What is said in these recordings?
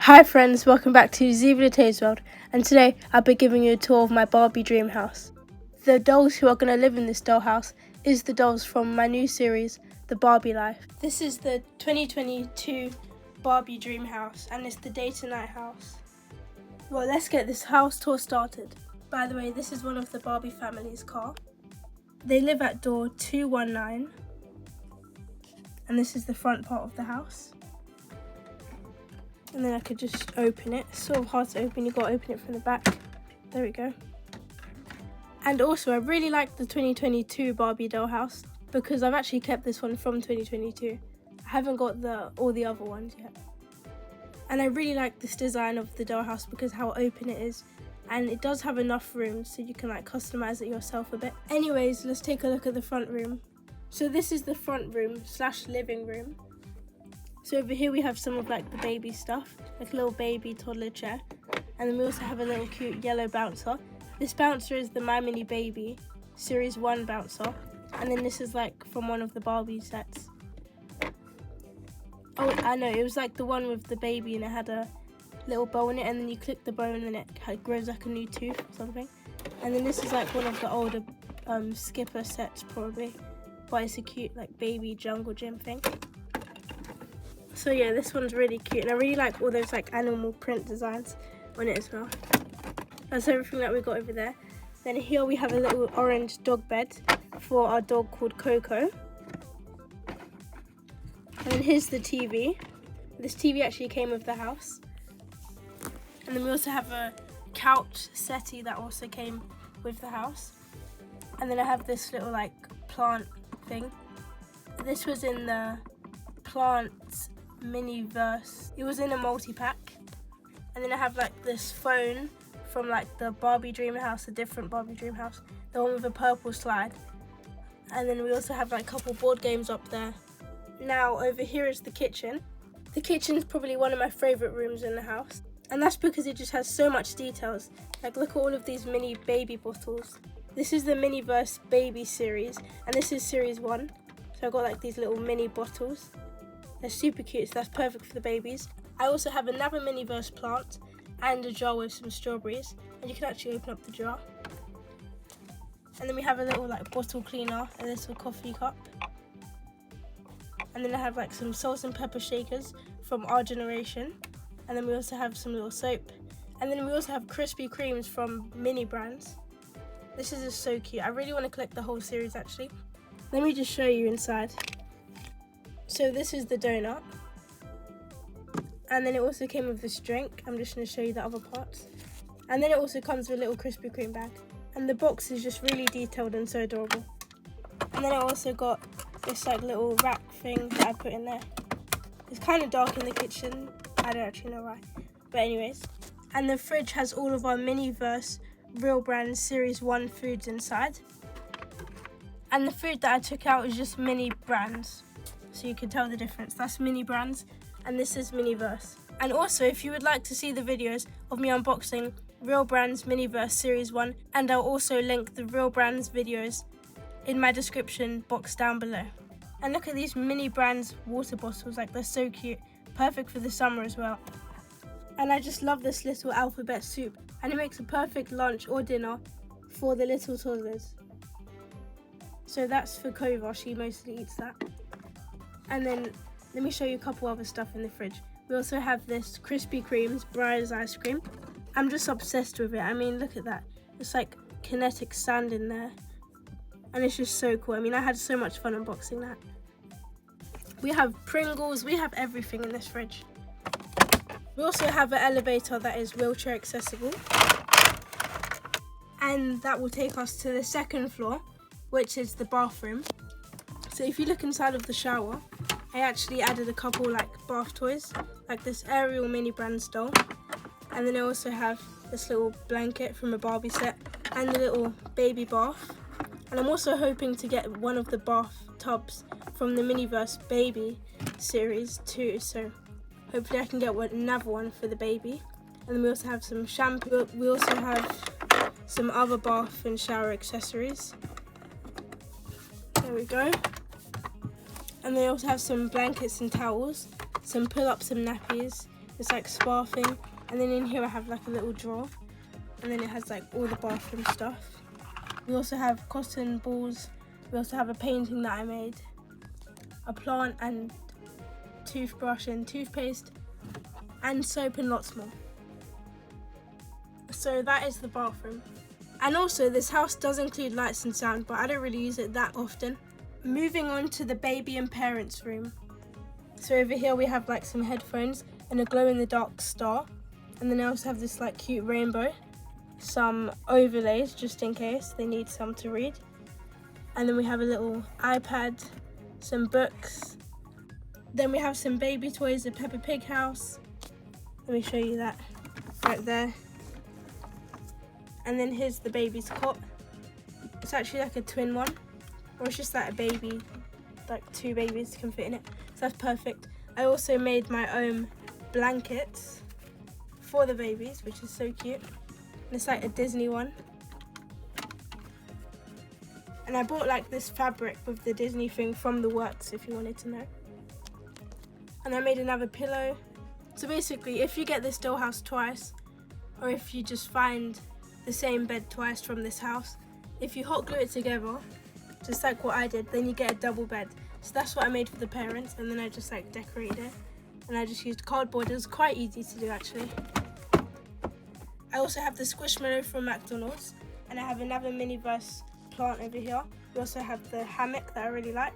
Hi friends, welcome back to ZivaLetae'sWorld, and today I'll be giving you a tour of my Barbie dream house. The dolls who are going to live in this dollhouse is the dolls from my new series, the Barbie Life. This is the 2022 Barbie dream house, and it's the day to night house. Well, let's get this house tour started. By the way, this is one of the Barbie family's car. They live at door 219, and this is the front part of the house. And then I could just open it. It's sort of hard to open, you've got to open it from the back. There we go. And also I really like the 2022 Barbie dollhouse because I've actually kept this one from 2022. I haven't got all the other ones yet. And I really like this design of the dollhouse because how open it is. And it does have enough room so you can customize it yourself a bit. Anyways, let's take a look at the front room. So this is the front room / living room. So over here we have some of the baby stuff, like a little baby toddler chair. And then we also have a little cute yellow bouncer. This bouncer is the My Mini Baby Series 1 bouncer. And then this is from one of the Barbie sets. Oh, I know, it was the one with the baby and it had a little bow in it, and then you click the bow and then it grows a new tooth or something. And then this is one of the older Skipper sets probably. But it's a cute baby jungle gym thing. So yeah, this one's really cute, and I really like all those animal print designs on it as well. That's everything that we got over there. Then here we have a little orange dog bed for our dog called Coco. And then here's the TV. This TV actually came with the house. And then we also have a couch settee that also came with the house. And then I have this little plant thing. This was in the plants mini-verse. It was in a multi-pack. And then I have this phone from the Barbie dream house, a different Barbie dream house, the one with a purple slide. And then we also have a couple board games up there. Now over here is the kitchen. The kitchen's probably one of my favorite rooms in the house, and that's because it just has so much details. Look at all of these mini baby bottles. This is the Miniverse Baby series, and this is series 1. So I've got these little mini bottles. They're super cute, so that's perfect for the babies. I also have another Miniverse plant and a jar with some strawberries, and you can actually open up the jar. And then we have a little bottle cleaner, a little coffee cup. And then I have some salt and pepper shakers from our generation. And then we also have some little soap. And then we also have Krispy Kremes from mini brands. This is just so cute. I really want to collect the whole series actually. Let me just show you inside. So this is the donut, and then it also came with this drink. I'm just going to show you the other parts. And then it also comes with a little Krispy Kreme bag, and the box is just really detailed and so adorable. And then I also got this little rack thing that I put in there. It's kind of dark in the kitchen, I don't actually know why, but anyways. And the fridge has all of our Miniverse Real Brand Series 1 foods inside. And the food that I took out is just mini brands, so you can tell the difference. That's mini brands and this is Miniverse. And also, if you would like to see the videos of me unboxing Real Brands Miniverse Series 1, and I'll also link the Real Brands videos in my description box down below. And look at these mini brands water bottles, they're so cute, perfect for the summer as well. And I just love this little alphabet soup, and it makes a perfect lunch or dinner for the little toddlers. So that's for Cova, she mostly eats that. And then let me show you a couple other stuff in the fridge. We also have this Krispy Kreme's Briar's ice cream. I'm just obsessed with it. I mean, look at that. It's kinetic sand in there. And it's just so cool. I mean, I had so much fun unboxing that. We have Pringles. We have everything in this fridge. We also have an elevator that is wheelchair accessible. And that will take us to the second floor, which is the bathroom. So if you look inside of the shower, I actually added a couple bath toys, this Ariel mini brand doll. And then I also have this little blanket from a Barbie set and a little baby bath. And I'm also hoping to get one of the bath tubs from the Miniverse Baby series too, so hopefully I can get another one for the baby. And then we also have some shampoo. We also have some other bath and shower accessories. There we go. And they also have some blankets and towels, some pull-ups and nappies, this like spa thing, and then in here I have like a little drawer, and then it has like all the bathroom stuff. We also have cotton balls. We also have a painting that I made, a plant and toothbrush and toothpaste, and soap and lots more. So that is the bathroom. And also this house does include lights and sound, but I don't really use it that often. Moving on to the baby and parents room. So over here we have like some headphones and a glow-in-the-dark star, and then I also have this like cute rainbow, some overlays just in case they need some to read, and then we have a little iPad, some books, then we have some baby toys, a Peppa Pig house. Let me show you that right there. And then here's the baby's cot. It's actually like a twin one, or it's just like a baby, like two babies can fit in it, so that's perfect. I also made my own blankets for the babies, which is so cute. And it's like a Disney one. And I bought like this fabric with the Disney thing from the works, if you wanted to know. And I made another pillow. So basically, if you get this dollhouse twice, or if you just find the same bed twice from this house, if you hot glue it together, just like what I did, then you get a double bed. So that's what I made for the parents, and then I just like decorated it. And I just used cardboard. It was quite easy to do actually. I also have the Squishmallow from McDonald's, and I have another Miniverse plant over here. We also have the hammock that I really like.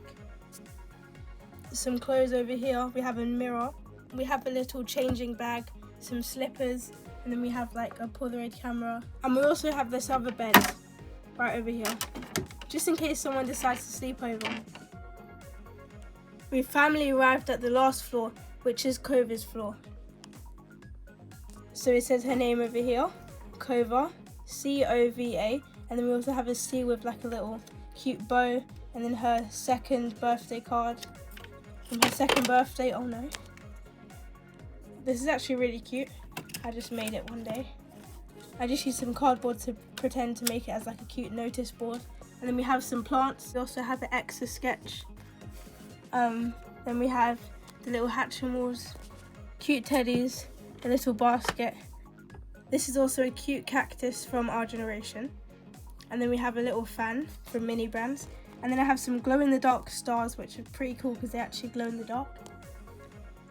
Some clothes over here. We have a mirror. We have a little changing bag, some slippers, and then we have like a Polaroid camera. And we also have this other bed right over here, just in case someone decides to sleep over. We finally arrived at the last floor, which is Cova's floor. So it says her name over here, Cova, C-O-V-A, and then we also have a C with like a little cute bow, and then her second birthday card from her second birthday. Oh no. This is actually really cute. I just made it one day. I just used some cardboard to pretend to make it as like a cute notice board. And then we have some plants. We also have an Exa sketch. Then we have the little Hatchimals, cute teddies, a little basket. This is also a cute cactus from our generation. And then we have a little fan from Mini Brands. And then I have some glow-in-the-dark stars, which are pretty cool because they actually glow in the dark.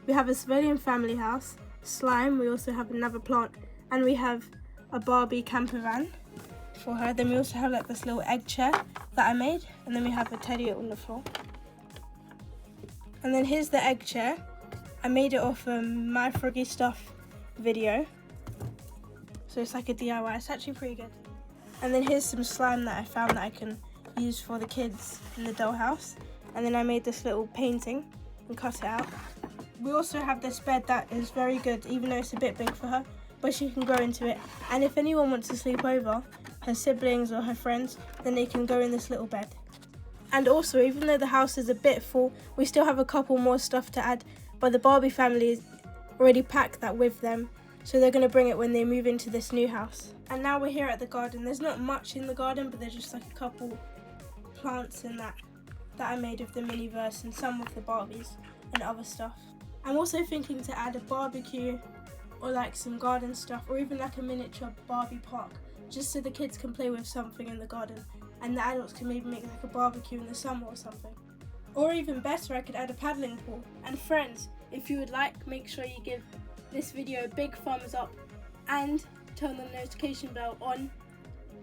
We have a civilian family house, slime. We also have another plant, and we have a Barbie camper van for her. Then we also have like this little egg chair that I made, and then we have a teddy on the floor. And then here's the egg chair. I made it off My Froggy Stuff video, so it's like a DIY. It's actually pretty good. And then here's some slime that I found that I can use for the kids in the dollhouse. And then I made this little painting and cut it out. We also have this bed that is very good, even though it's a bit big for her, but she can grow into it. And if anyone wants to sleep over, her siblings or her friends, then they can go in this little bed. And also, even though the house is a bit full, we still have a couple more stuff to add, but the Barbie family already packed that with them, so they're going to bring it when they move into this new house. And now we're here at the garden. There's not much in the garden, but there's just like a couple plants in that I made of the Miniverse and some of the Barbies and other stuff. I'm also thinking to add a barbecue or like some garden stuff, or even like a miniature Barbie park, just so the kids can play with something in the garden and the adults can maybe make like a barbecue in the summer or something. Or even better, I could add a paddling pool. And friends, if you would like, make sure you give this video a big thumbs up and turn the notification bell on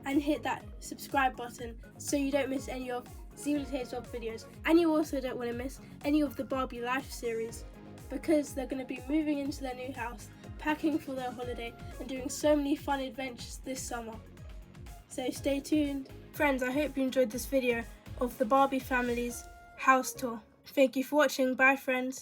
and hit that subscribe button so you don't miss any of ZivaLetae'sWorld videos. And you also don't want to miss any of the Barbie Life series, because they're going to be moving into their new house, packing for their holiday, and doing so many fun adventures this summer. So stay tuned. Friends, I hope you enjoyed this video of the Barbie family's house tour. Thank you for watching. Bye friends.